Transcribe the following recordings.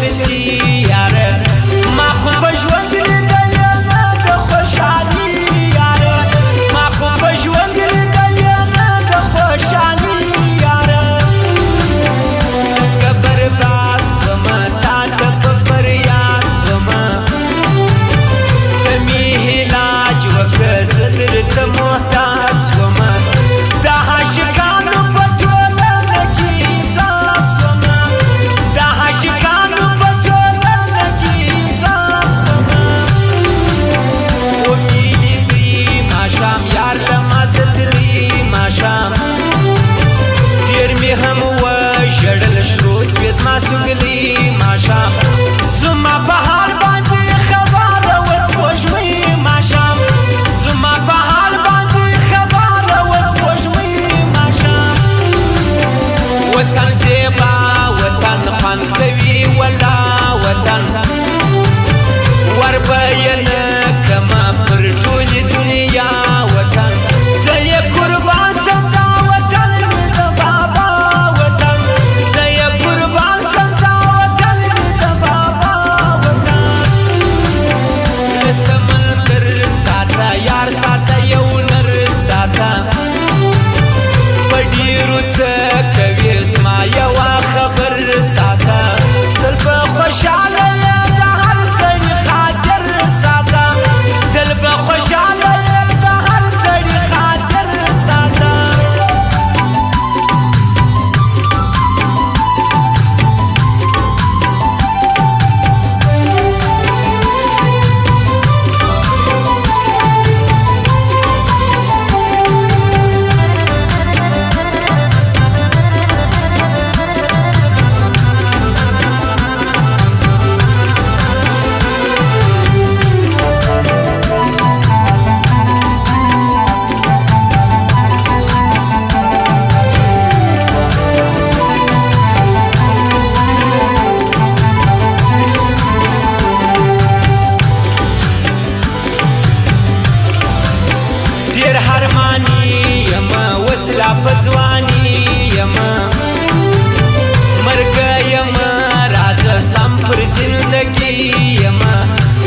چرسی یاره ما خو په ژوند لیدلې نه د خوشحالي یاره ما خو په ژوند لیدلې نه د خوشحالي یاره څنګه برباد شومه تا ته په فریاد شومه ته مې علاج وکړه زه درته محتاج شومه د عاشقانو په ټولنه کې حساب شومه د عاشقانو په ټولنه کې حساب شومه ومې لیدلي ماښام یار له ما ستلي ماښام ډېر مې هم وژړل شرو سوې زما سونګلي ماښام زما په حال باندې خبره وسپوږمۍ ماښام زما په حال باندې خبره وسپوږمۍ ماښام وطن زیبا وطن خوند کوي ولا وطن ور به یې نه کمه پر ټولې دنیا وطن زه یې قربان سم دا وطن مې د بابا وطن زه یې قربان سم دا وطن مې د بابا وطن زړه سمندر ساته یار ساته یو نر ساته په ډېرو څه کوي زما یوه خبر ساته تل به خوشحاله یې د هر سړي خاطر ساته تل به خوشحاله یې د هر سړي خاطر ساته ډېر هرماني یم وسلا په ځواني یم مرګه یم راځه سم پر زندګي یم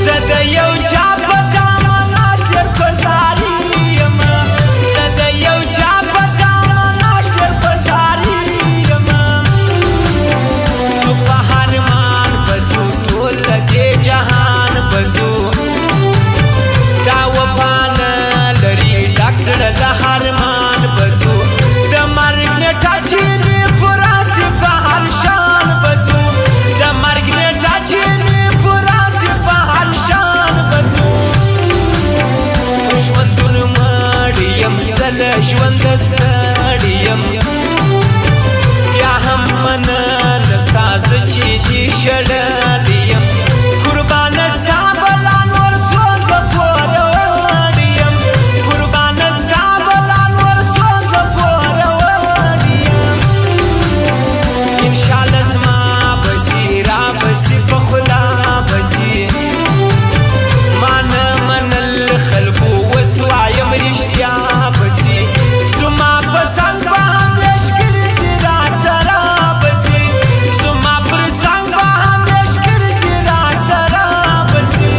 زه د یو چا په دامنه ډېر ګزاري یم زه د یو چا په دامنه ډېر ګزاري یم زه په هرمان بځو ټول دې جهان بځو دا وفا نه لري ډک زړه د هرمان بځو د مرګ نیټه چې مې پوره سي په هر شان بځو د مرګ نیټه چې مې پوره سي په هر شان بځو ژوندون مړ یم زه له ژونده ستړی یم بیا هم مننه ستا زه چې دې شړلی یم قربانه ستا بلا نور څو زه پوره وړی یم قربانه ستا بلا نور څو زه پوره وړی یم انشاءالله زما بسي را بسي په خلا بسي ما نه منل خلکو اوس وایم رښتیا بسي زما په څنګ به همیش ګرځي را سره بسي زما پر څنګ به همیش ګرځي را سره بسي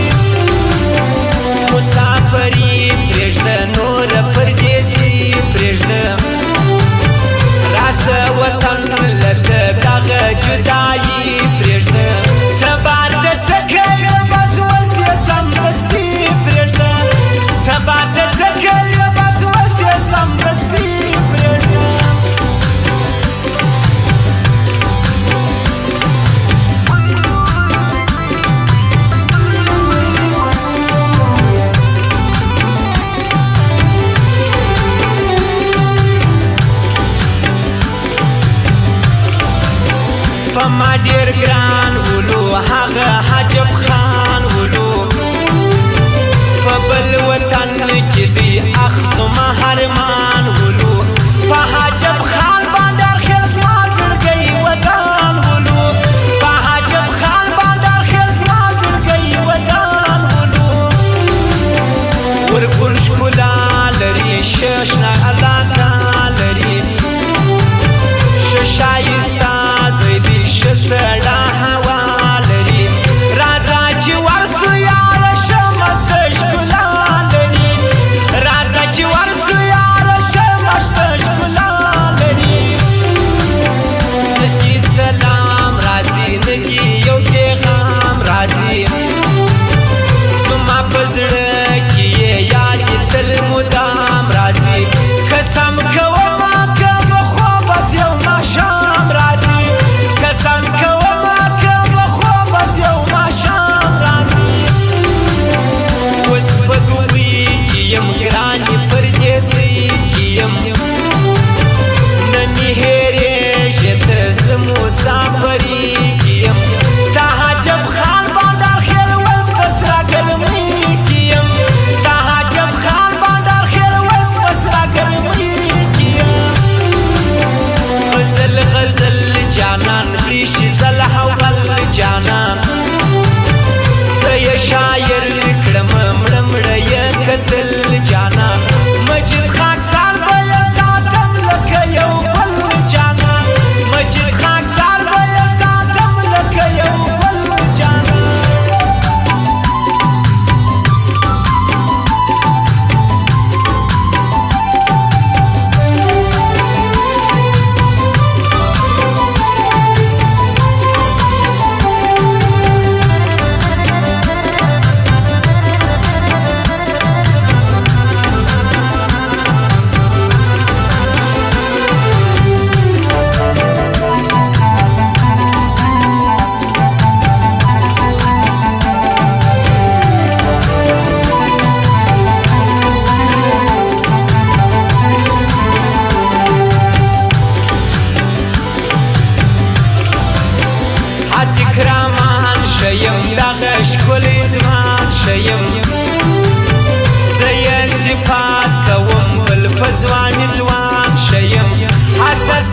مسافري پرېږده نوره پردېسي پرېږده راسه وطن له ده دغه جدایي پرېږده سبا ته څه کوې بس اوس یې سمدستي پرېږده سبا ته څه کوې بس اوس یې سمدستي پرېږده په ما ډېر ګران ولو هغه حجب خان ولو په بل وطن کې دی اخ زما هرمان ولو په حجب خان باندې خیر زما زړګی ودان ولو په حجب خان باندې خیر زما زړګی ودان ولو ورکون ښکلا لري ششنه علاقه لري ښه ښایسته زه دې ښه سړه قهرمان شیم دغه ښکلی ځوان شیم زه یې صفات کوم بل په ځواني ځوان شیم حسد